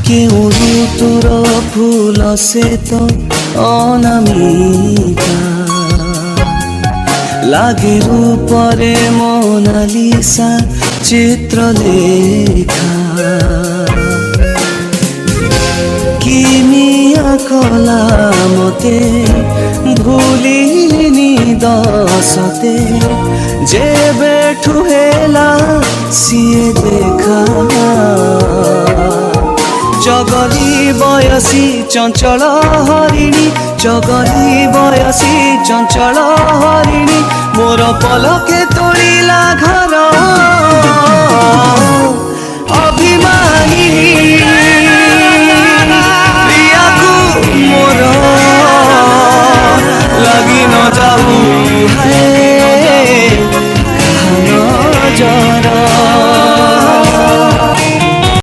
কেউ ঋতুর ফুল সে তো অনামিকা লাগে রূপরে মোনালিসা চিত্রলেখা কিমিয়া কলা মতে ভুলিনি দশতে যেবেঠু হেলা সিଏ দেখা জগলি বয়সী চঞ্চল হরিণী জগলি বয়সী চঞ্চল হরিণী মোর পলকে তোଳିলা ঘর